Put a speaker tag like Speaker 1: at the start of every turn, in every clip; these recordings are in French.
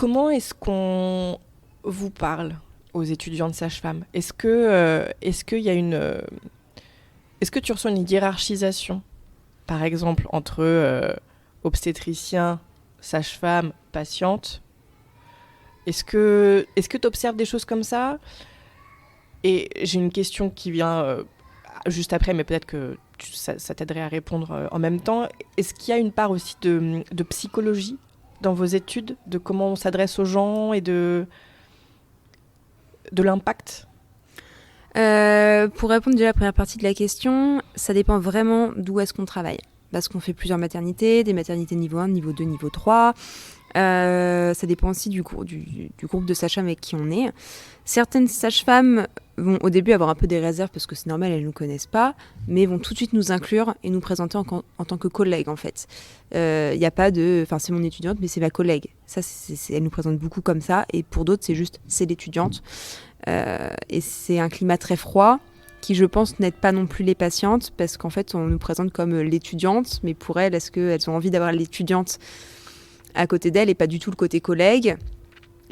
Speaker 1: Comment est-ce qu'on vous parle aux étudiants de sage-femme ? Est-ce qu'il y a est-ce que tu ressens une hiérarchisation, par exemple, entre obstétricien, sage-femme, patiente ? Est-ce que tu observes des choses comme ça ? Et j'ai une question qui vient juste après, mais peut-être que ça t'aiderait à répondre en même temps. Est-ce qu'il y a une part aussi de psychologie dans vos études, de comment on s'adresse aux gens et de l'impact ?
Speaker 2: Pour répondre déjà à la première partie de la question, ça dépend vraiment d'où est-ce qu'on travaille. Parce qu'on fait plusieurs maternités, des maternités niveau 1, niveau 2, niveau 3. Ça dépend aussi du groupe de sages-femmes avec qui on est. Certaines sages-femmes vont au début avoir un peu des réserves parce que c'est normal, elles ne nous connaissent pas, mais vont tout de suite nous inclure et nous présenter en tant que collègue en fait. Il n'y a pas de... Enfin, c'est mon étudiante, mais c'est ma collègue. Ça, elle nous présente beaucoup comme ça. Et pour d'autres, c'est l'étudiante. Et c'est un climat très froid qui, je pense, n'aide pas non plus les patientes parce qu'en fait, on nous présente comme l'étudiante, mais pour elles, est-ce qu'elles ont envie d'avoir l'étudiante à côté d'elles et pas du tout le côté collègue ?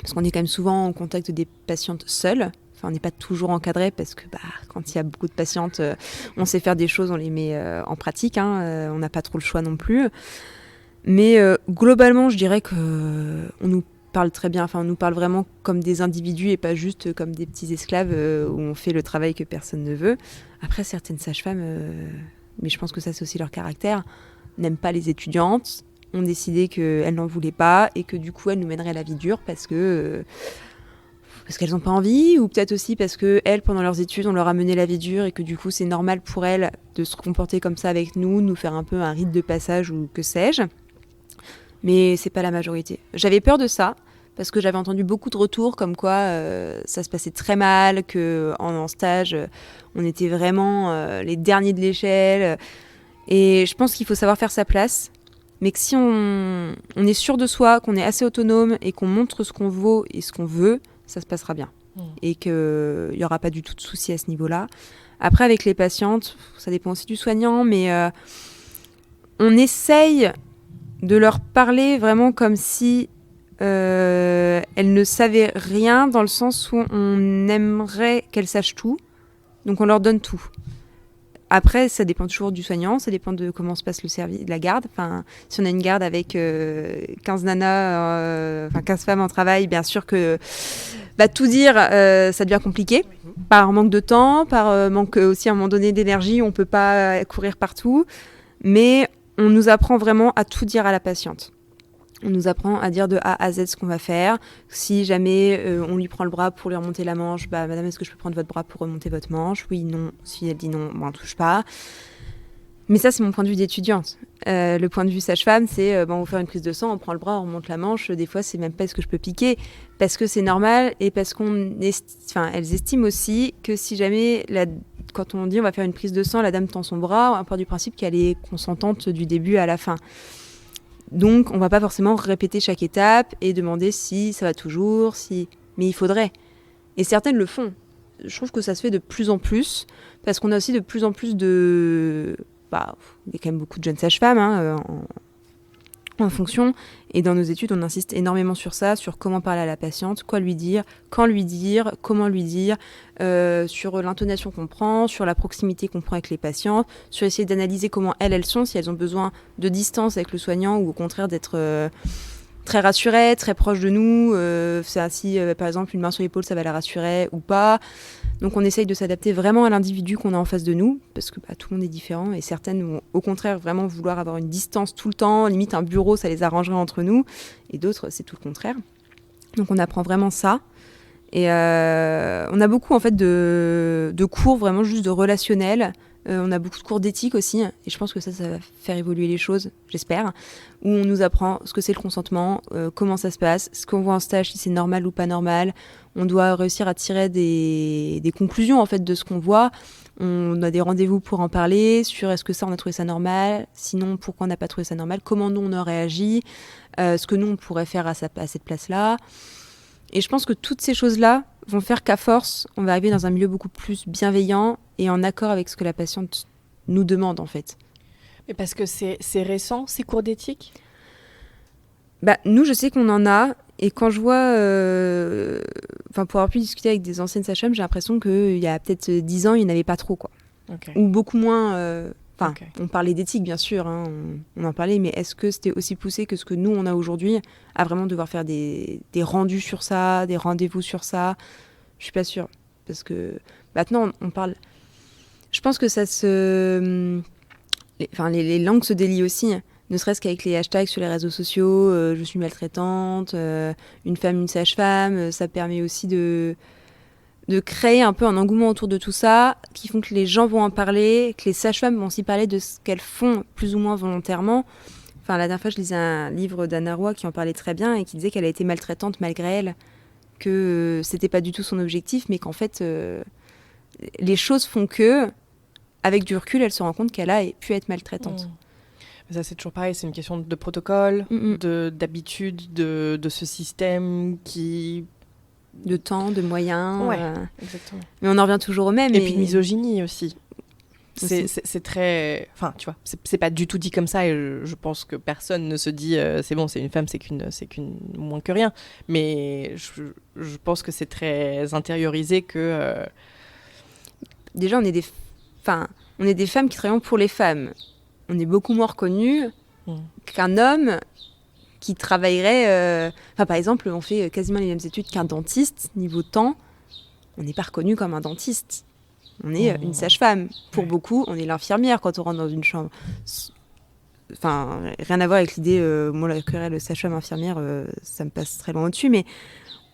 Speaker 2: Parce qu'on est quand même souvent en contact des patientes seules. Enfin, on n'est pas toujours encadré parce que quand il y a beaucoup de patientes, on sait faire des choses, on les met en pratique. On n'a pas trop le choix non plus. Mais globalement, je dirais qu'on nous parle très bien. Enfin, on nous parle vraiment comme des individus et pas juste comme des petits esclaves où on fait le travail que personne ne veut. Après, certaines sages-femmes, mais je pense que ça c'est aussi leur caractère, n'aiment pas les étudiantes, ont décidé qu'elles n'en voulaient pas et que du coup elles nous mèneraient la vie dure parce qu'elles n'ont pas envie, ou peut-être aussi parce qu'elles, pendant leurs études, on leur a mené la vie dure et que du coup c'est normal pour elles de se comporter comme ça avec nous faire un peu un rite de passage ou que sais-je. Mais c'est pas la majorité. J'avais peur de ça parce que j'avais entendu beaucoup de retours comme quoi ça se passait très mal, qu'en stage on était vraiment les derniers de l'échelle. Et je pense qu'il faut savoir faire sa place. Mais que si on est sûr de soi, qu'on est assez autonome et qu'on montre ce qu'on vaut et ce qu'on veut, ça se passera bien. Et qu'il n'y aura pas du tout de soucis à ce niveau-là. Après, avec les patientes, ça dépend aussi du soignant, mais on essaye de leur parler vraiment comme si elles ne savaient rien, dans le sens où on aimerait qu'elles sachent tout. Donc on leur donne tout. Après, ça dépend toujours du soignant, ça dépend de comment se passe le service, la garde. Enfin, si on a une garde avec 15 nanas, 15 femmes en travail, bien sûr que tout dire, ça devient compliqué. Par manque de temps, par manque aussi à un moment donné d'énergie, on ne peut pas courir partout. Mais on nous apprend vraiment à tout dire à la patiente. On nous apprend à dire de A à Z ce qu'on va faire. Si jamais on lui prend le bras pour lui remonter la manche, madame, est-ce que je peux prendre votre bras pour remonter votre manche ? Oui, non. Si elle dit non, on ne touche pas. Mais ça, c'est mon point de vue d'étudiante. Le point de vue sage-femme, c'est on va faire une prise de sang, on prend le bras, on remonte la manche. Des fois, c'est même pas est-ce que je peux piquer, parce que c'est normal et parce elles estiment aussi que si jamais, quand on dit on va faire une prise de sang, la dame tend son bras, on part du principe qu'elle est consentante du début à la fin. Donc, on ne va pas forcément répéter chaque étape et demander si ça va toujours, mais il faudrait. Et certaines le font. Je trouve que ça se fait de plus en plus, parce qu'on a aussi de plus en plus de... il y a quand même beaucoup de jeunes sages-femmes en fonction. Et dans nos études, on insiste énormément sur ça, sur comment parler à la patiente, quoi lui dire, quand lui dire, comment lui dire, sur l'intonation qu'on prend, sur la proximité qu'on prend avec les patientes, sur essayer d'analyser comment elles sont, si elles ont besoin de distance avec le soignant ou au contraire d'être très rassurées, très proches de nous. Si par exemple une main sur l'épaule, ça va la rassurer ou pas. Donc on essaye de s'adapter vraiment à l'individu qu'on a en face de nous, parce que tout le monde est différent, et certaines vont au contraire vraiment vouloir avoir une distance tout le temps, limite un bureau, ça les arrangerait entre nous, et d'autres, c'est tout le contraire. Donc on apprend vraiment ça. Et on a beaucoup en fait de cours vraiment juste de relationnel. On a beaucoup de cours d'éthique aussi, et je pense que ça va faire évoluer les choses, j'espère, où on nous apprend ce que c'est le consentement, comment ça se passe, ce qu'on voit en stage, si c'est normal ou pas normal. On doit réussir à tirer des conclusions en fait de ce qu'on voit. On a des rendez-vous pour en parler sur est-ce que ça on a trouvé ça normal, sinon pourquoi on n'a pas trouvé ça normal, comment nous on aurait agi, ce que nous on pourrait faire à cette place-là. Et je pense que toutes ces choses-là vont faire qu'à force, on va arriver dans un milieu beaucoup plus bienveillant et en accord avec ce que la patiente nous demande, en fait.
Speaker 1: Mais parce que c'est récent, ces cours d'éthique ?
Speaker 2: Nous, je sais qu'on en a. Et quand je vois, pour avoir pu discuter avec des anciennes sages-femmes, j'ai l'impression qu'il y a peut-être 10 ans, il n'y en avait pas trop, quoi.
Speaker 1: Ok.
Speaker 2: Ou beaucoup moins.
Speaker 1: Ok.
Speaker 2: On parlait d'éthique, bien sûr, hein, on en parlait, mais est-ce que c'était aussi poussé que ce que nous, on a aujourd'hui, à vraiment devoir faire des rendus sur ça, des rendez-vous sur ça? Je suis pas sûre. Parce que maintenant, on parle... Je pense que ça se... Les langues se délient aussi, ne serait-ce qu'avec les hashtags sur les réseaux sociaux, je suis maltraitante, une femme, une sage-femme, ça permet aussi de créer un peu un engouement autour de tout ça, qui font que les gens vont en parler, que les sages-femmes vont aussi parler de ce qu'elles font plus ou moins volontairement. Enfin, la dernière fois, je lisais un livre d'Anna Roy qui en parlait très bien et qui disait qu'elle a été maltraitante malgré elle, que c'était pas du tout son objectif, mais qu'en fait, les choses font que, avec du recul, elle se rend compte qu'elle a pu être maltraitante.
Speaker 1: Ça, c'est toujours pareil, c'est une question de protocole,
Speaker 2: Mm-mm.
Speaker 1: d'habitude, de ce système qui...
Speaker 2: De temps, de moyens.
Speaker 1: Ouais, exactement.
Speaker 2: Mais on en revient toujours au même.
Speaker 1: Et puis de misogynie aussi.
Speaker 2: Aussi.
Speaker 1: C'est très... Enfin, tu vois, c'est pas du tout dit comme ça, et je pense que personne ne se dit c'est bon, c'est une femme, c'est qu'une moins que rien. Mais je pense que c'est très intériorisé que...
Speaker 2: Déjà, on est des femmes qui travaillent pour les femmes. On est beaucoup moins reconnus qu'un homme qui travaillerait... par exemple, on fait quasiment les mêmes études qu'un dentiste. Niveau temps, on n'est pas reconnu comme un dentiste. On est une sage-femme. Pour beaucoup, on est l'infirmière quand on rentre dans une chambre. Enfin, rien à voir avec l'idée... moi, la querelle sage-femme-infirmière, ça me passe très loin au-dessus, mais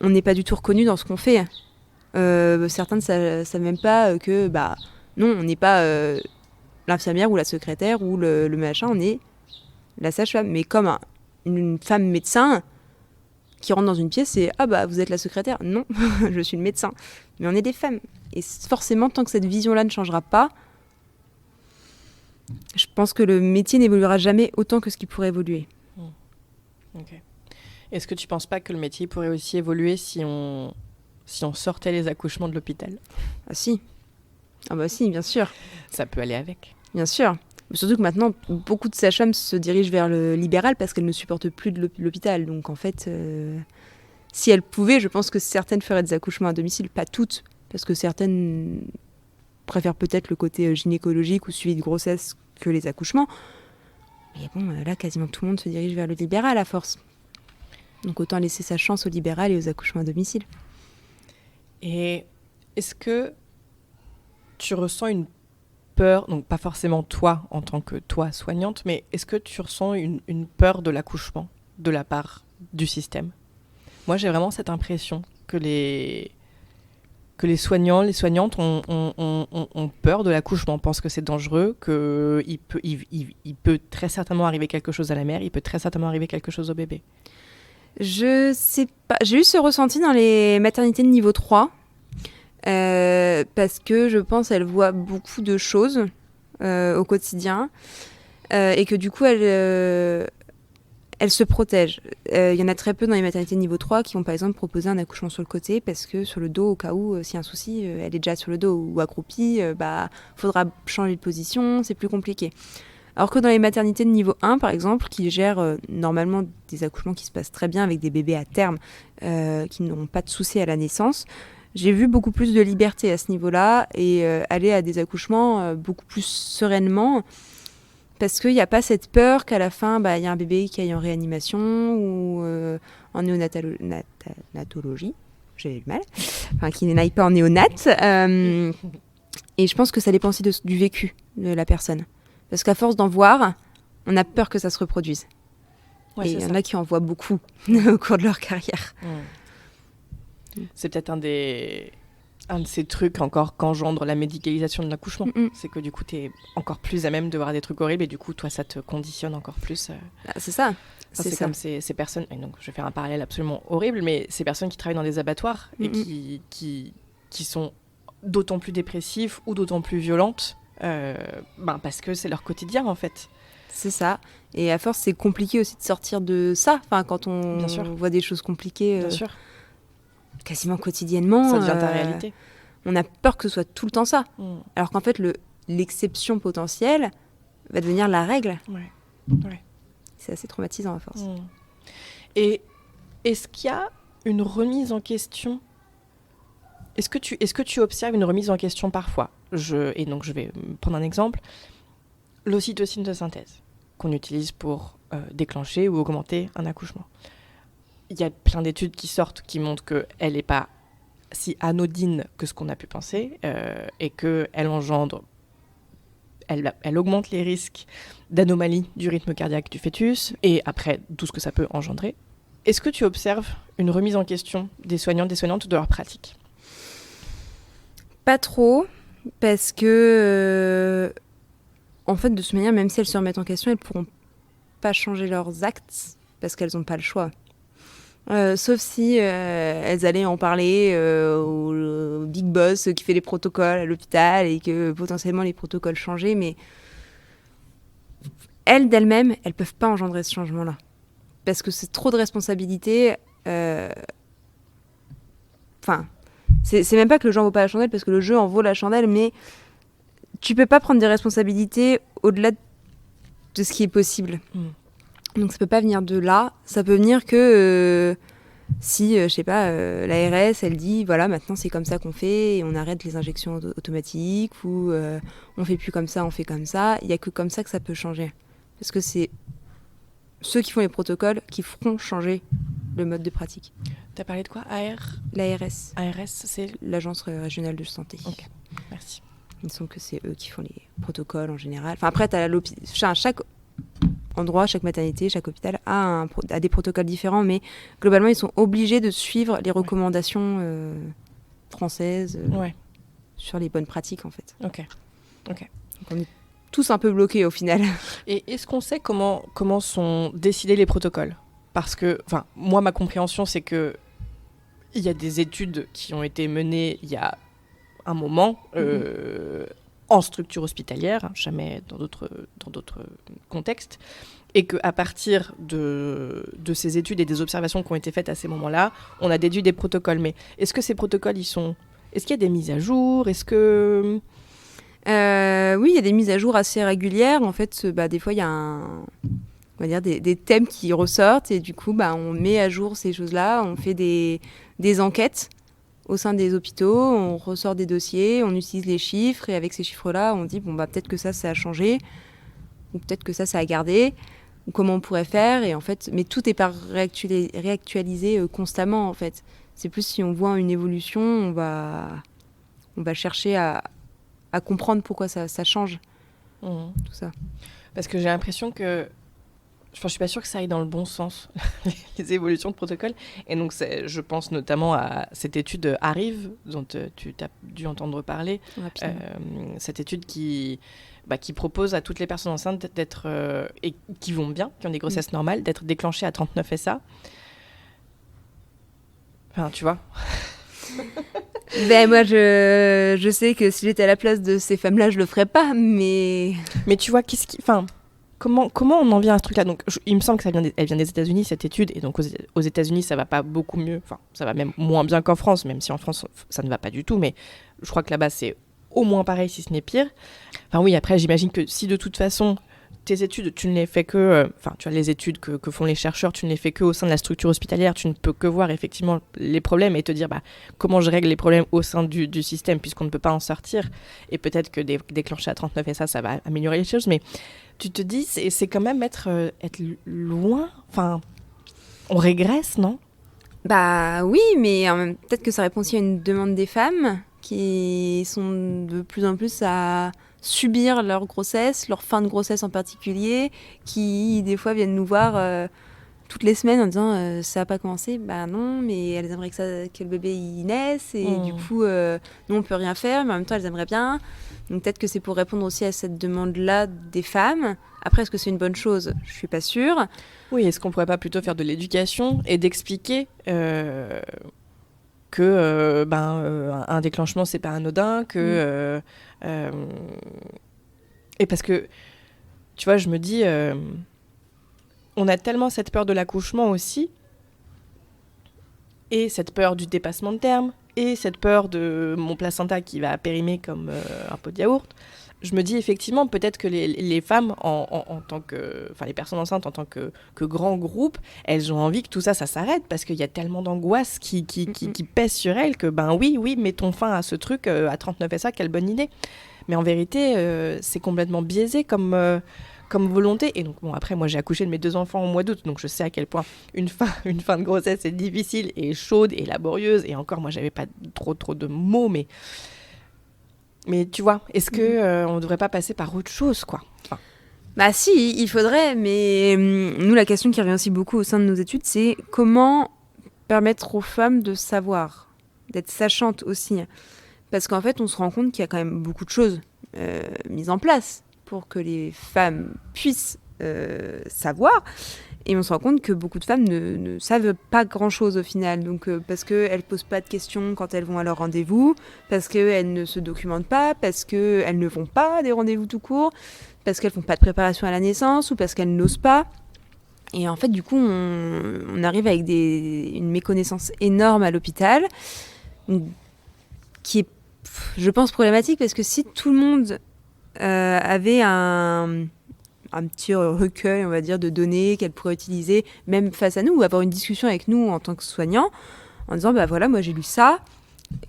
Speaker 2: on n'est pas du tout reconnu dans ce qu'on fait. Certains ne savent même pas que... non, on n'est pas l'infirmière ou la secrétaire ou le machin, on est la sage-femme. Mais comme une femme médecin qui rentre dans une pièce et « Ah vous êtes la secrétaire ?» Non, je suis le médecin. Mais on est des femmes. Et forcément, tant que cette vision-là ne changera pas, je pense que le métier n'évoluera jamais autant que ce qui pourrait évoluer.
Speaker 1: Ok. Est-ce que tu ne penses pas que le métier pourrait aussi évoluer si on sortait les accouchements de l'hôpital?
Speaker 2: Ah si. Ah bah si, bien sûr.
Speaker 1: Ça peut aller avec.
Speaker 2: Bien sûr. Surtout que maintenant, beaucoup de sages-femmes se dirigent vers le libéral parce qu'elles ne supportent plus de l'hôpital. Donc en fait, si elles pouvaient, je pense que certaines feraient des accouchements à domicile. Pas toutes, parce que certaines préfèrent peut-être le côté gynécologique ou suivi de grossesse que les accouchements. Mais bon, là, quasiment tout le monde se dirige vers le libéral à force. Donc autant laisser sa chance au libéral et aux accouchements à domicile.
Speaker 1: Et est-ce que tu ressens une peur, donc pas forcément toi en tant que toi soignante, mais est-ce que tu ressens une peur de l'accouchement de la part du système? Moi, j'ai vraiment cette impression que les soignants, les soignantes ont peur de l'accouchement, pensent que c'est dangereux, qu'il peut très certainement arriver quelque chose à la mère, il peut très certainement arriver quelque chose au bébé.
Speaker 2: Je sais pas. J'ai eu ce ressenti dans les maternités de niveau 3. Parce que je pense qu'elle voit beaucoup de choses au quotidien et que du coup elle se protège. Il y en a très peu dans les maternités de niveau 3 qui vont par exemple proposer un accouchement sur le côté parce que sur le dos, au cas où s'il y a un souci, elle est déjà sur le dos ou accroupie, faudra changer de position, c'est plus compliqué. Alors que dans les maternités de niveau 1 par exemple, qui gèrent normalement des accouchements qui se passent très bien avec des bébés à terme qui n'ont pas de soucis à la naissance, j'ai vu beaucoup plus de liberté à ce niveau-là et aller à des accouchements beaucoup plus sereinement parce qu'il n'y a pas cette peur qu'à la fin, y a un bébé qui aille en réanimation ou en néonatologie, j'ai eu mal, enfin qui n'aille pas en néonat. Et je pense que ça dépend aussi du vécu de la personne. Parce qu'à force d'en voir, on a peur que ça se reproduise. Ouais, et il y en a qui en voient beaucoup au cours de leur carrière.
Speaker 1: C'est peut-être un de ces trucs encore qu'engendre la médicalisation de l'accouchement. C'est que du coup, tu es encore plus à même de voir des trucs horribles et du coup, toi, ça te conditionne encore plus.
Speaker 2: C'est ça.
Speaker 1: Enfin, c'est comme ces personnes, et donc je vais faire un parallèle absolument horrible, mais ces personnes qui travaillent dans des abattoirs et qui sont d'autant plus dépressives ou d'autant plus violentes parce que c'est leur quotidien en fait.
Speaker 2: C'est ça. Et à force, c'est compliqué aussi de sortir de ça. Enfin, quand on voit des choses compliquées...
Speaker 1: Bien sûr.
Speaker 2: Quasiment quotidiennement.
Speaker 1: Ça devient ta réalité.
Speaker 2: On a peur que ce soit tout le temps ça. Alors qu'en fait, l'exception potentielle va devenir la règle.
Speaker 1: Ouais.
Speaker 2: C'est assez traumatisant à force.
Speaker 1: Et est-ce qu'il y a une remise en question ? Est-ce que tu observes une remise en question parfois ? Et donc, je vais prendre un exemple. L'ocytocine de synthèse, qu'on utilise pour déclencher ou augmenter un accouchement. Il y a plein d'études qui sortent qui montrent qu'elle n'est pas si anodine que ce qu'on a pu penser et qu'elle engendre, elle augmente les risques d'anomalies du rythme cardiaque du fœtus et après tout ce que ça peut engendrer. Est-ce que tu observes une remise en question des soignants, des soignantes de leur pratique ?
Speaker 2: Pas trop, parce que, en fait, de toute manière, même si elles se remettent en question, elles ne pourront pas changer leurs actes, parce qu'elles n'ont pas le choix. Sauf si elles allaient en parler au big boss qui fait les protocoles à l'hôpital et que potentiellement les protocoles changeaient, mais elles, d'elles-mêmes, elles ne peuvent pas engendrer ce changement-là. Parce que c'est trop de responsabilités. Enfin, c'est même pas que le jeu en vaut pas la chandelle, parce que le jeu en vaut la chandelle, mais tu peux pas prendre des responsabilités au-delà de ce qui est possible. Donc ça peut pas venir de là. Ça peut venir que si, je sais pas, l'ARS, elle dit, voilà, maintenant c'est comme ça qu'on fait, et on arrête les injections automatiques, ou on fait plus comme ça, on fait comme ça. Il y a que comme ça que ça peut changer. Parce que c'est ceux qui font les protocoles qui feront changer le mode de pratique.
Speaker 1: Tu as parlé de quoi ?
Speaker 2: L'ARS.
Speaker 1: ARS, c'est
Speaker 2: l'Agence régionale de santé.
Speaker 1: Ok, merci.
Speaker 2: Il me semble que c'est eux qui font les protocoles en général. Enfin, après, chaque endroit, chaque maternité, chaque hôpital a des protocoles différents, mais globalement, ils sont obligés de suivre les recommandations françaises sur les bonnes pratiques, en fait.
Speaker 1: Ok.
Speaker 2: Donc, on est tous un peu bloqués, au final.
Speaker 1: Et est-ce qu'on sait comment sont décidés les protocoles ? Parce que, moi, ma compréhension, c'est que il y a des études qui ont été menées il y a un moment en structure hospitalière, jamais dans d'autres contextes, et qu'à partir de ces études et des observations qui ont été faites à ces moments-là, on a déduit des protocoles. Mais est-ce que ces protocoles, est-ce qu'il y a des mises à jour ? Est-ce que...
Speaker 2: Oui, il y a des mises à jour assez régulières. En fait, des fois, il y a on va dire des thèmes qui ressortent et du coup, on met à jour ces choses-là. On fait des enquêtes au sein des hôpitaux, on ressort des dossiers, on utilise les chiffres et avec ces chiffres-là, on dit peut-être que ça a changé ou peut-être que ça a gardé ou comment on pourrait faire. Et en fait, mais tout est pas réactualisé constamment en fait. C'est plus si on voit une évolution, on va chercher à comprendre pourquoi ça change. Tout ça.
Speaker 1: Parce que j'ai l'impression que je suis pas sûre que ça aille dans le bon sens, les évolutions de protocole. Et donc, je pense notamment à cette étude Arrive, dont tu as dû entendre parler. Cette étude qui propose à toutes les personnes enceintes d'être, et qui vont bien, qui ont des grossesses normales, d'être déclenchées à 39 SA. Enfin, tu vois.
Speaker 2: Moi, je sais que si j'étais à la place de ces femmes-là, je le ferais pas, mais...
Speaker 1: Mais tu vois, Comment on en vient à ce truc-là ? Donc, il me semble que elle vient des États-Unis, cette étude, et donc aux États-Unis, ça va pas beaucoup mieux. Enfin, ça va même moins bien qu'en France, même si en France, ça ne va pas du tout. Mais je crois que là-bas, c'est au moins pareil, si ce n'est pire. Enfin oui, après, j'imagine que si de toute façon, tes études, tu ne les fais que... tu vois, les études que font les chercheurs, tu ne les fais que au sein de la structure hospitalière. Tu ne peux que voir effectivement les problèmes et te dire comment je règle les problèmes au sein du système, puisqu'on ne peut pas en sortir. Et peut-être que déclencher à 39 SA, ça va améliorer les choses, mais... Tu te dis, c'est quand même être loin. Enfin, on régresse, non ?
Speaker 2: Oui, mais peut-être que ça répond aussi à une demande des femmes qui sont de plus en plus à subir leur grossesse, leur fin de grossesse en particulier, qui des fois viennent nous voir toutes les semaines en disant ça n'a pas commencé. Non, mais elles aimeraient que le bébé y naisse et du coup, nous on peut rien faire, mais en même temps elles aimeraient bien. Donc peut-être que c'est pour répondre aussi à cette demande-là des femmes. Après, est-ce que c'est une bonne chose ? Je ne suis pas sûre.
Speaker 1: Oui, est-ce qu'on ne pourrait pas plutôt faire de l'éducation et d'expliquer que un déclenchement, ce n'est pas anodin, que... Et parce que, tu vois, je me dis, on a tellement cette peur de l'accouchement aussi, et cette peur du dépassement de terme, et cette peur de mon placenta qui va périmer comme un pot de yaourt, je me dis effectivement, peut-être que les femmes, en tant que, enfin les personnes enceintes en tant que grand groupe, elles ont envie que tout ça s'arrête parce qu'il y a tellement d'angoisse qui pèse sur elles que oui, mettons fin à ce truc à 39 SA, quelle bonne idée. Mais en vérité, c'est complètement biaisé comme volonté. Et donc, après, moi, j'ai accouché de mes 2 enfants au mois d'août, donc je sais à quel point une fin de grossesse est difficile et chaude et laborieuse. Et encore, moi, j'avais pas trop de mots, mais tu vois, est-ce que on devrait pas passer par autre chose, quoi? Enfin...
Speaker 2: Bah si, il faudrait, mais nous, la question qui revient aussi beaucoup au sein de nos études, c'est comment permettre aux femmes de savoir, d'être sachantes aussi. Parce qu'en fait, on se rend compte qu'il y a quand même beaucoup de choses mises en place pour que les femmes puissent savoir. Et on se rend compte que beaucoup de femmes ne savent pas grand-chose au final. Donc, parce qu'elles ne posent pas de questions quand elles vont à leur rendez-vous, parce qu'elles ne se documentent pas, parce qu'elles ne vont pas à des rendez-vous tout court, parce qu'elles ne font pas de préparation à la naissance ou parce qu'elles n'osent pas. Et en fait, du coup, on arrive avec une méconnaissance énorme à l'hôpital, qui est, je pense, problématique, parce que si tout le monde avait un petit recueil, on va dire, de données qu'elle pourrait utiliser, même face à nous, ou avoir une discussion avec nous en tant que soignants, en disant, voilà, moi j'ai lu ça,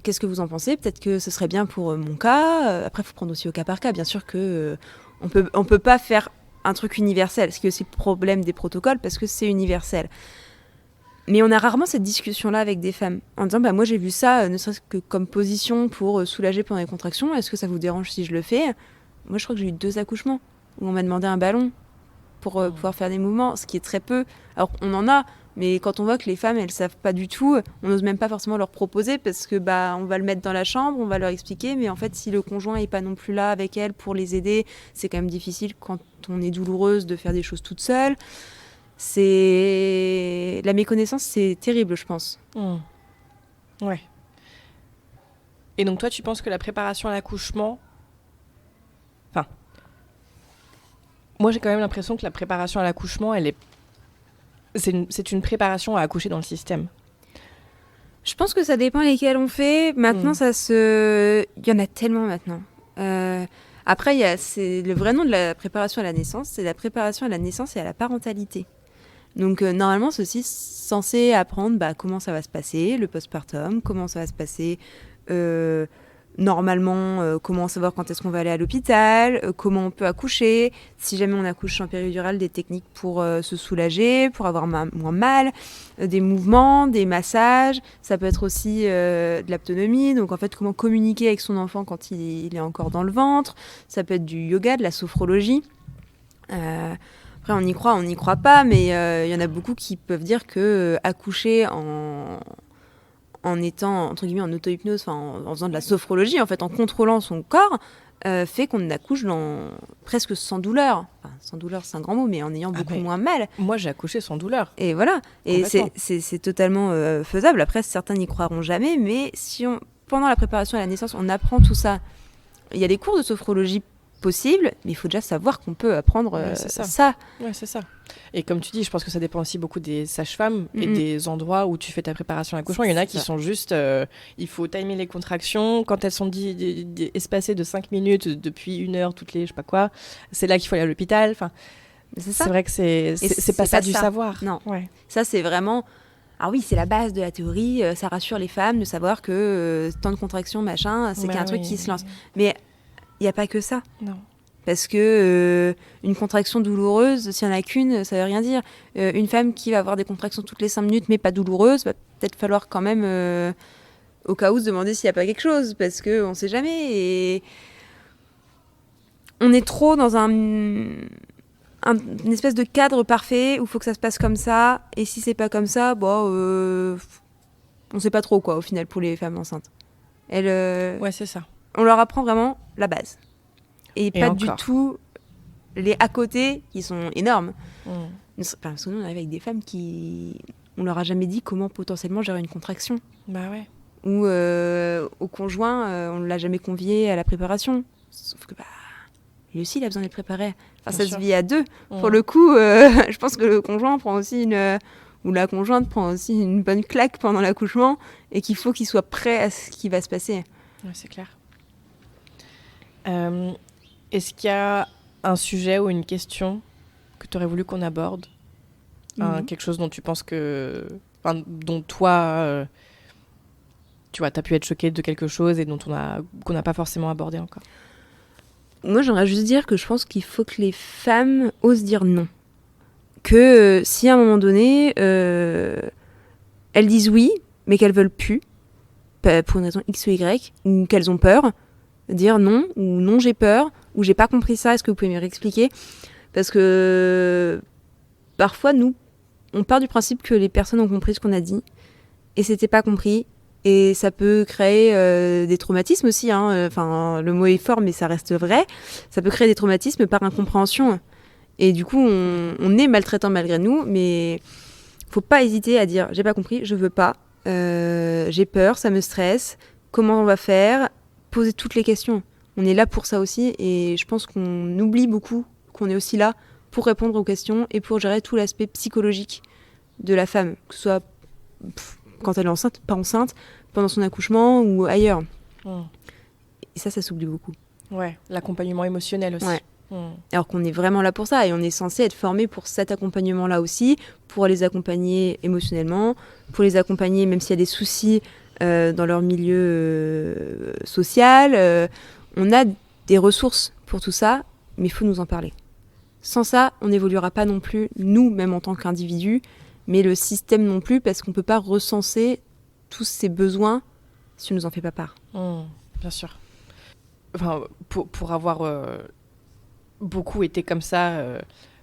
Speaker 2: qu'est-ce que vous en pensez? Peut-être que ce serait bien pour mon cas. Après, il faut prendre aussi au cas par cas. Bien sûr que on peut pas faire un truc universel, ce qui est aussi le problème des protocoles, parce que c'est universel. Mais on a rarement cette discussion-là avec des femmes, en disant, moi j'ai vu ça, ne serait-ce que comme position pour soulager pendant les contractions, est-ce que ça vous dérange si je le fais? Moi, je crois que j'ai eu 2 accouchements où on m'a demandé un ballon pour pouvoir faire des mouvements, ce qui est très peu. Alors, on en a, mais quand on voit que les femmes, elles savent pas du tout, on n'ose même pas forcément leur proposer parce que on va le mettre dans la chambre, on va leur expliquer, mais en fait, si le conjoint est pas non plus là avec elles pour les aider, c'est quand même difficile quand on est douloureuse de faire des choses toute seule. La méconnaissance, c'est terrible, je pense.
Speaker 1: Ouais. Et donc, toi, tu penses que la préparation à l'accouchement... Enfin, moi, j'ai quand même l'impression que la préparation à l'accouchement, c'est une préparation à accoucher dans le système.
Speaker 2: Je pense que ça dépend lesquels on fait. Maintenant, il y en a tellement maintenant. Après, c'est le vrai nom de la préparation à la naissance, c'est la préparation à la naissance et à la parentalité. Donc, normalement, ceci est censé apprendre comment ça va se passer, le postpartum, comment ça va se passer... normalement, comment savoir quand est-ce qu'on va aller à l'hôpital, comment on peut accoucher, si jamais on accouche en péridurale, des techniques pour se soulager, pour avoir moins mal, des mouvements, des massages, ça peut être aussi de l'autonomie, donc en fait comment communiquer avec son enfant quand il est encore dans le ventre, ça peut être du yoga, de la sophrologie. Après on y croit pas, mais il y en a beaucoup qui peuvent dire que accoucher en étant, entre guillemets, en auto-hypnose, en faisant de la sophrologie, en fait, en contrôlant son corps, fait qu'on accouche presque sans douleur. Enfin, sans douleur, c'est un grand mot, mais en ayant beaucoup moins mal.
Speaker 1: Moi, j'ai accouché sans douleur.
Speaker 2: Et voilà. Et c'est totalement faisable. Après, certains n'y croiront jamais, mais si pendant la préparation à la naissance, on apprend tout ça, il y a des cours de sophrologie possibles, mais il faut déjà savoir qu'on peut apprendre ça.
Speaker 1: Ouais, c'est ça. Et comme tu dis, je pense que ça dépend aussi beaucoup des sages-femmes et des endroits où tu fais ta préparation à l'accouchement. Il y en a qui sont juste... il faut timer les contractions. Quand elles sont espacées de 5 minutes depuis 1 heure, toutes les... je sais pas quoi, c'est là qu'il faut aller à l'hôpital. Enfin, c'est vrai que c'est pas ça du savoir.
Speaker 2: Non.
Speaker 1: Ouais.
Speaker 2: Ça, c'est vraiment... Ah oui, c'est la base de la théorie. Ça rassure les femmes de savoir que tant de contractions, machin, c'est qu'il y a un truc qui se lance. Mais il n'y a pas que ça.
Speaker 1: Non.
Speaker 2: Parce que une contraction douloureuse, s'il n'y en a qu'une, ça ne veut rien dire. Une femme qui va avoir des contractions toutes les 5 minutes, mais pas douloureuses, va peut-être falloir quand même, au cas où, se demander s'il n'y a pas quelque chose, parce qu'on ne sait jamais. Et on est trop dans une espèce de cadre parfait où il faut que ça se passe comme ça. Et si c'est pas comme ça, on ne sait pas trop, quoi, au final, pour les femmes enceintes.
Speaker 1: Ouais, c'est ça.
Speaker 2: On leur apprend vraiment la base. Et pas
Speaker 1: encore.
Speaker 2: Du tout les à côté qui sont énormes. Parce que nous, on arrive avec des femmes on leur a jamais dit comment potentiellement gérer une contraction.
Speaker 1: Bah ouais.
Speaker 2: Ou au conjoint, on ne l'a jamais convié à la préparation. Sauf que lui aussi, il a besoin d'être préparé. Enfin, ça se vit à 2. Pour le coup, je pense que le conjoint prend aussi ou la conjointe prend aussi une bonne claque pendant l'accouchement et qu'il faut qu'il soit prêt à ce qui va se passer.
Speaker 1: Ouais, c'est clair. Est-ce qu'il y a un sujet ou une question que tu aurais voulu qu'on aborde, quelque chose dont tu penses que... Enfin, dont toi, tu vois, t'as pu être choquée de quelque chose et qu'on n'a pas forcément abordé encore?
Speaker 2: Moi, j'aimerais juste dire que je pense qu'il faut que les femmes osent dire non. Que si à un moment donné, elles disent oui, mais qu'elles veulent plus, pour une raison X ou Y, ou qu'elles ont peur, dire non, ou non j'ai peur, ou j'ai pas compris ça, est-ce que vous pouvez me réexpliquer? Parce que parfois, nous, on part du principe que les personnes ont compris ce qu'on a dit, et c'était pas compris, et ça peut créer des traumatismes aussi, hein. Enfin, le mot est fort, mais ça reste vrai. Ça peut créer des traumatismes par incompréhension. Et du coup, on est maltraitant malgré nous, mais faut pas hésiter à dire « j'ai pas compris, je veux pas, j'ai peur, ça me stresse, comment on va faire ?» Poser toutes les questions. On est là pour ça aussi, et je pense qu'on oublie beaucoup qu'on est aussi là pour répondre aux questions et pour gérer tout l'aspect psychologique de la femme, que ce soit quand elle est enceinte, pas enceinte, pendant son accouchement ou ailleurs. Et ça s'oublie beaucoup.
Speaker 1: Ouais, l'accompagnement émotionnel aussi.
Speaker 2: Ouais. Alors qu'on est vraiment là pour ça et on est censé être formé pour cet accompagnement-là aussi, pour les accompagner émotionnellement, pour les accompagner même s'il y a des soucis dans leur milieu social. On a des ressources pour tout ça, mais il faut nous en parler. Sans ça, on n'évoluera pas non plus, nous, même en tant qu'individus, mais le système non plus, parce qu'on ne peut pas recenser tous ces besoins si on ne nous en fait pas part.
Speaker 1: Bien sûr. Enfin, pour avoir beaucoup été comme ça,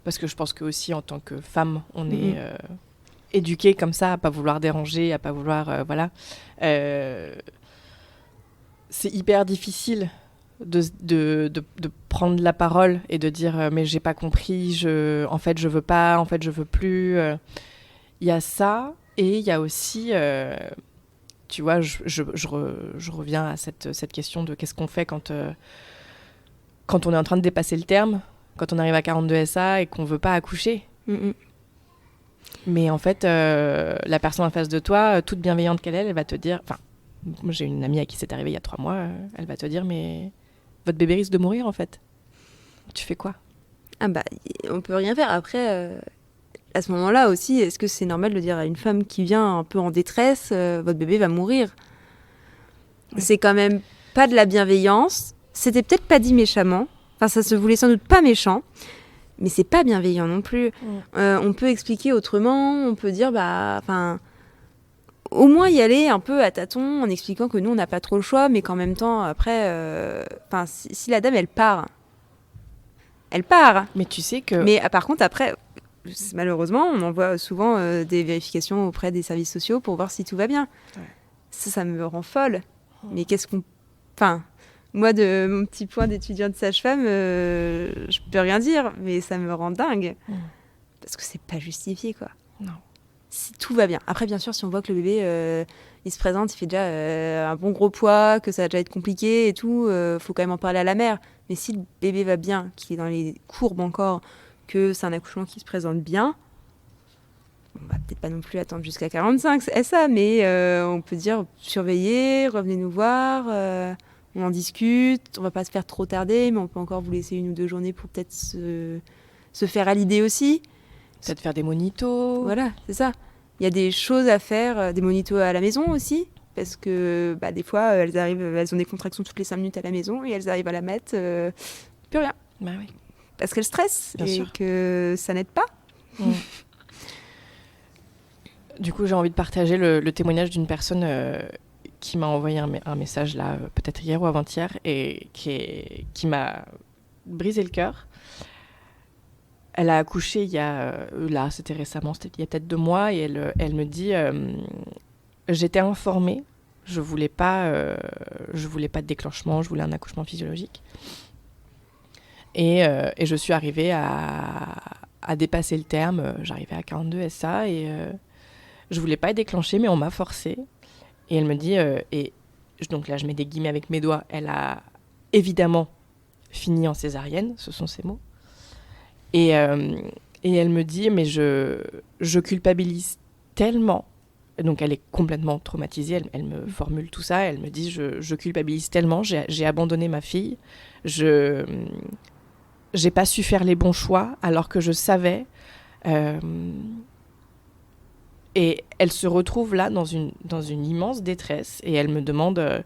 Speaker 1: parce que je pense que aussi en tant que femme, on est éduquée comme ça, à pas vouloir déranger, à pas vouloir... voilà. C'est hyper difficile de prendre la parole et de dire mais j'ai pas compris, en fait je veux pas, en fait je veux plus. Il y a ça et il y a aussi tu vois, je reviens à cette question de qu'est-ce qu'on fait quand on est en train de dépasser le terme, quand on arrive à 42 SA et qu'on veut pas accoucher. Mais en fait la personne en face de toi, toute bienveillante qu'elle est, elle va te dire, enfin moi j'ai une amie à qui c'est arrivé il y a 3 mois, elle va te dire mais votre bébé risque de mourir en fait. Tu fais quoi?
Speaker 2: Ah bah, on peut rien faire. Après, à ce moment-là aussi, est-ce que c'est normal de dire à une femme qui vient un peu en détresse, votre bébé va mourir? C'est quand même pas de la bienveillance. C'était peut-être pas dit méchamment. Enfin, ça se voulait sans doute pas méchant. Mais c'est pas bienveillant non plus. On peut expliquer autrement. On peut dire, au moins y aller un peu à tâtons en expliquant que nous, on n'a pas trop le choix, mais qu'en même temps, après, si la dame, elle part.
Speaker 1: Mais tu sais que...
Speaker 2: Mais par contre, après, malheureusement, on envoie souvent des vérifications auprès des services sociaux pour voir si tout va bien. Ouais. Ça me rend folle. Mais qu'est-ce qu'on... Enfin, moi, de mon petit point d'étudiante sage-femme, je peux rien dire, mais ça me rend dingue. Parce que c'est pas justifié, quoi.
Speaker 1: Non.
Speaker 2: Si tout va bien. Après, bien sûr, si on voit que le bébé, il se présente, il fait déjà un bon gros poids, que ça va déjà être compliqué et tout, faut quand même en parler à la mère. Mais si le bébé va bien, qu'il est dans les courbes encore, que c'est un accouchement qui se présente bien, on va peut-être pas non plus attendre jusqu'à 45 SA, mais on peut dire surveillez, revenez nous voir, on en discute, on va pas se faire trop tarder, mais on peut encore vous laisser 1 ou 2 journées pour peut-être se faire à l'idée aussi.
Speaker 1: Peut-être faire des monitos.
Speaker 2: Voilà, c'est ça. Il y a des choses à faire, des monitos à la maison aussi, parce que des fois, elles ont des contractions toutes les 5 minutes à la maison, et elles arrivent à la mettre, plus rien.
Speaker 1: Bah oui.
Speaker 2: Parce qu'elles stressent, bien sûr. Que ça n'aide pas.
Speaker 1: Du coup, j'ai envie de partager le témoignage d'une personne qui m'a envoyé un message, là, peut-être hier ou avant-hier, et qui m'a brisé le cœur. Elle a accouché là, c'était récemment, c'était il y a peut-être 2 mois, et elle me dit j'étais informée, je voulais pas de déclenchement, je voulais un accouchement physiologique. Et je suis arrivée à dépasser le terme, j'arrivais à 42 SA, et je voulais pas être déclenchée, mais on m'a forcée. Et elle me dit, donc là je mets des guillemets avec mes doigts, elle a évidemment fini en césarienne, ce sont ses mots. Et elle me dit, mais je culpabilise tellement Donc elle est complètement traumatisée, elle me formule tout ça, elle me dit je culpabilise tellement, j'ai abandonné ma fille, j'ai pas su faire les bons choix alors que je savais. Et elle se retrouve là dans une immense détresse et elle me demande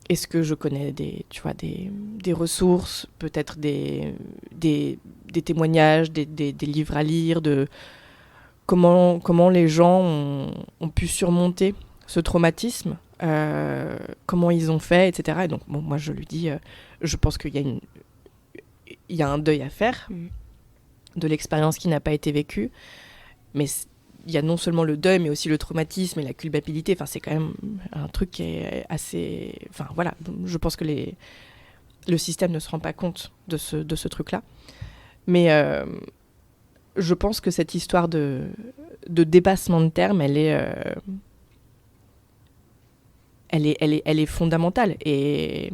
Speaker 1: est-ce que je connais des ressources, peut-être des témoignages, des livres à lire, de comment les gens ont pu surmonter ce traumatisme, comment ils ont fait, etc. Et donc, bon, moi, je lui dis, je pense qu'il y a un deuil à faire de l'expérience qui n'a pas été vécue, mais il y a non seulement le deuil, mais aussi le traumatisme et la culpabilité. Enfin, c'est quand même un truc qui est assez... Enfin, voilà, je pense que le système ne se rend pas compte de ce truc-là. Mais je pense que cette histoire de dépassement de terme, elle est fondamentale. Et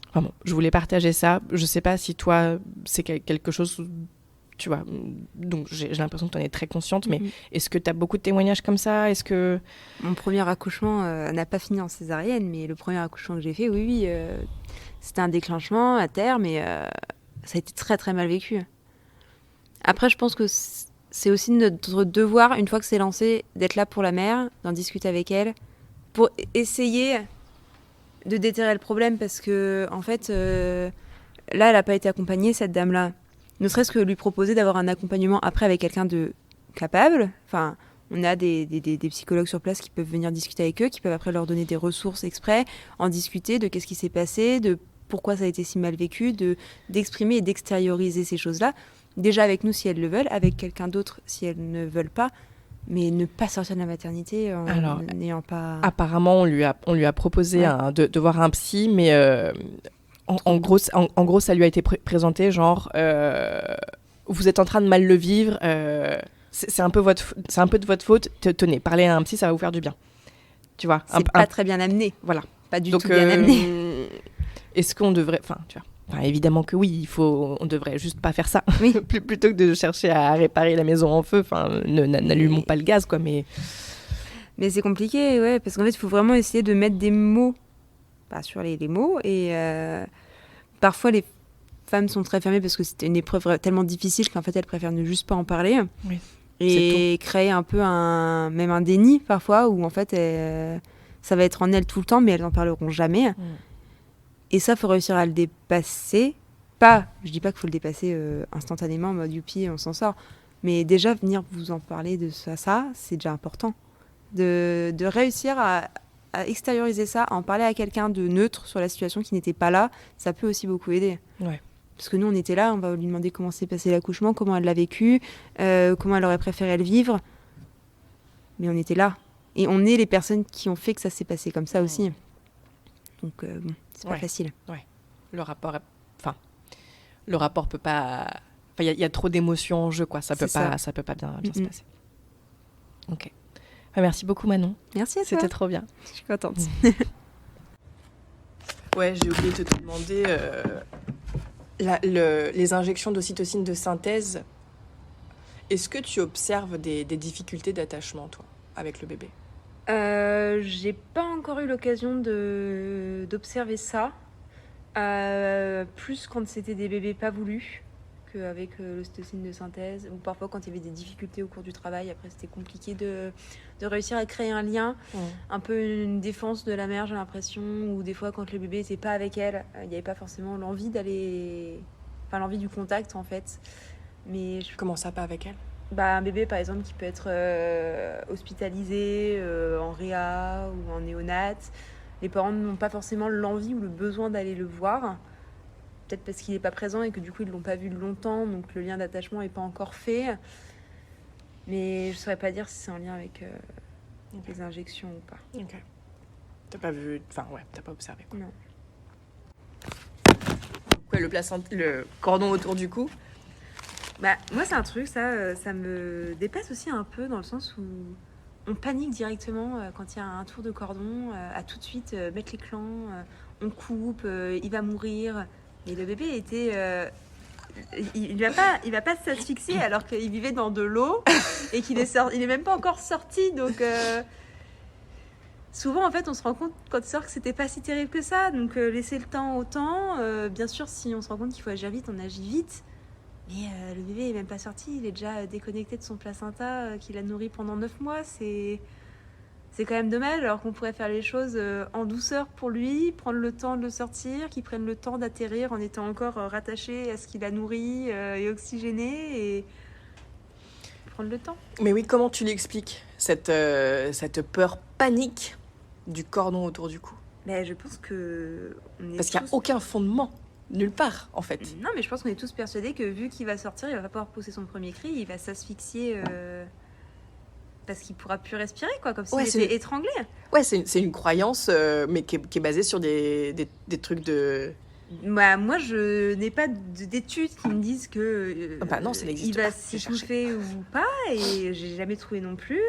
Speaker 1: enfin bon, je voulais partager ça. Je sais pas si toi, c'est quelque chose, tu vois, donc j'ai l'impression que tu en es très consciente, mais est-ce que tu as beaucoup de témoignages comme ça? Est-ce que...
Speaker 2: Mon premier accouchement n'a pas fini en césarienne, mais le premier accouchement que j'ai fait, oui, c'était un déclenchement à terme, mais ça a été très très mal vécu. Après, je pense que c'est aussi notre devoir, une fois que c'est lancé, d'être là pour la mère, d'en discuter avec elle, pour essayer de déterrer le problème, parce que en fait, là, elle n'a pas été accompagnée, cette dame-là. Ne serait-ce que lui proposer d'avoir un accompagnement après avec quelqu'un de capable. Enfin, on a des psychologues sur place qui peuvent venir discuter avec eux, qui peuvent après leur donner des ressources exprès, en discuter de qu'est-ce qui s'est passé, de pourquoi ça a été si mal vécu, d'exprimer et d'extérioriser ces choses-là. Déjà avec nous si elles le veulent, avec quelqu'un d'autre si elles ne veulent pas, mais ne pas sortir de la maternité en n'ayant pas...
Speaker 1: Apparemment, on lui a proposé de voir un psy, mais en gros, ça lui a été présenté genre vous êtes en train de mal le vivre, c'est un peu de votre faute, tenez, parlez à un psy, ça va vous faire du bien. Tu vois,
Speaker 2: c'est pas très bien amené.
Speaker 1: Voilà.
Speaker 2: Pas du tout bien amené.
Speaker 1: Est-ce qu'on devrait... Enfin, tu vois. Enfin, évidemment que oui, on devrait juste pas faire ça.
Speaker 2: Oui.
Speaker 1: Plutôt que de chercher à réparer la maison en feu, enfin, n'allumons pas le gaz, quoi, mais
Speaker 2: c'est compliqué, ouais, parce qu'en fait, il faut vraiment essayer de mettre des mots, pas sur les mots, et parfois les femmes sont très fermées parce que c'était une épreuve tellement difficile qu'en fait, elles préfèrent ne juste pas en parler.
Speaker 1: Oui.
Speaker 2: Et créer un peu même un déni, parfois, où en fait, ça va être en elles tout le temps, mais elles n'en parleront jamais. Et ça, il faut réussir à le dépasser. Je dis pas qu'il faut le dépasser instantanément, en mode youpi, on s'en sort. Mais déjà, venir vous en parler de ça, c'est déjà important. De réussir à extérioriser ça, à en parler à quelqu'un de neutre sur la situation qui n'était pas là, ça peut aussi beaucoup aider.
Speaker 1: Ouais.
Speaker 2: Parce que nous, on était là, on va lui demander comment s'est passé l'accouchement, comment elle l'a vécu, comment elle aurait préféré le vivre. Mais on était là. Et on est les personnes qui ont fait que ça s'est passé comme ça aussi. Donc, c'est pas facile.
Speaker 1: Ouais. Le rapport peut pas... Enfin, il y a trop d'émotions en jeu, quoi. Ça peut pas bien se passer. Ok. Merci beaucoup, Manon.
Speaker 2: Merci à toi.
Speaker 1: C'était trop bien.
Speaker 2: Je suis contente.
Speaker 1: Ouais, j'ai oublié de te demander... les injections d'ocytocine de synthèse, est-ce que tu observes des difficultés d'attachement, toi, avec le bébé?
Speaker 2: J'ai pas encore eu l'occasion d'observer ça. Plus quand c'était des bébés pas voulus qu'avec l'ocytocine de synthèse, ou parfois quand il y avait des difficultés au cours du travail. Après, c'était compliqué de réussir à créer un lien, un peu une défense de la mère, j'ai l'impression, ou des fois quand le bébé n'était pas avec elle, il n'y avait pas forcément l'envie l'envie du contact en fait. Mais
Speaker 1: Comment ça, pas avec elle?
Speaker 2: Un bébé par exemple qui peut être hospitalisé en réa ou en néonat, les parents n'ont pas forcément l'envie ou le besoin d'aller le voir, peut-être parce qu'il n'est pas présent et que du coup ils ne l'ont pas vu longtemps, donc le lien d'attachement n'est pas encore fait. Mais je ne saurais pas dire si c'est en lien avec les injections ou pas.
Speaker 1: Ok. T'as pas vu... Enfin, ouais, t'as pas observé, quoi.
Speaker 2: Non.
Speaker 1: Ouais, le cordon autour du cou.
Speaker 2: Moi, c'est un truc, ça me dépasse aussi un peu, dans le sens où on panique directement quand il y a un tour de cordon, à tout de suite mettre les clans, on coupe, il va mourir. Et le bébé était il va pas s'asphyxier alors qu'il vivait dans de l'eau et il est même pas encore sorti. Donc souvent en fait on se rend compte quand il sort que c'était pas si terrible que ça. Donc laisser le temps au temps. Bien sûr, si on se rend compte qu'il faut agir vite, on agit vite. Mais le bébé est même pas sorti, il est déjà déconnecté de son placenta qu'il a nourri pendant 9 mois. C'est quand même dommage, alors qu'on pourrait faire les choses en douceur pour lui, prendre le temps de le sortir, qu'il prenne le temps d'atterrir en étant encore rattaché à ce qu'il a nourri et oxygéné, et prendre le temps.
Speaker 1: Mais oui, comment tu l'expliques, cette peur panique du cordon autour du cou?
Speaker 2: Mais je pense que...
Speaker 1: Parce qu'il n'y a aucun fondement, nulle part, en fait.
Speaker 2: Non, mais je pense qu'on est tous persuadés que vu qu'il va sortir, il va pas pouvoir pousser son premier cri, il va s'asphyxier... parce qu'il pourra plus respirer, quoi, comme s'il était étranglé.
Speaker 1: Ouais, c'est une croyance, mais qui est basée sur des trucs de...
Speaker 2: Bah, moi, je n'ai pas d'études qui me disent que
Speaker 1: non, ça n'existe
Speaker 2: il va s'étouffer ou pas, et j'ai jamais trouvé non plus.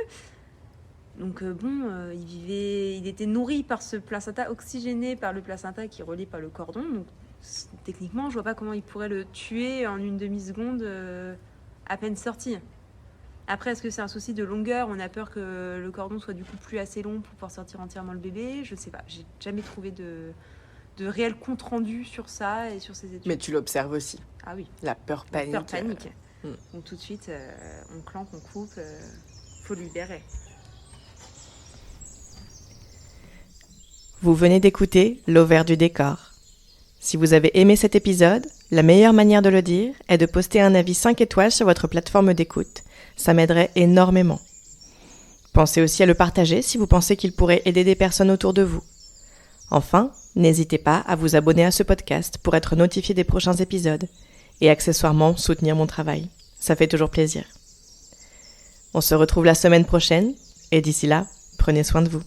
Speaker 2: Donc il était nourri par ce placenta, oxygéné par le placenta qui est relié par le cordon. Donc techniquement, je vois pas comment il pourrait le tuer en une demi-seconde à peine sorti. Après, est-ce que c'est un souci de longueur? On a peur que le cordon soit du coup plus assez long pour pouvoir sortir entièrement le bébé. Je ne sais pas. J'ai jamais trouvé de réel compte rendu sur ça et sur ces études.
Speaker 1: Mais tu l'observes aussi.
Speaker 2: Ah oui.
Speaker 1: La peur panique.
Speaker 2: La peur panique. Donc tout de suite, on clampe, on coupe. Faut libérer.
Speaker 1: Vous venez d'écouter L'Ovaire du décor. Si vous avez aimé cet épisode, la meilleure manière de le dire est de poster un avis 5 étoiles sur votre plateforme d'écoute. Ça m'aiderait énormément. Pensez aussi à le partager si vous pensez qu'il pourrait aider des personnes autour de vous. Enfin, n'hésitez pas à vous abonner à ce podcast pour être notifié des prochains épisodes et accessoirement soutenir mon travail. Ça fait toujours plaisir. On se retrouve la semaine prochaine et d'ici là, prenez soin de vous.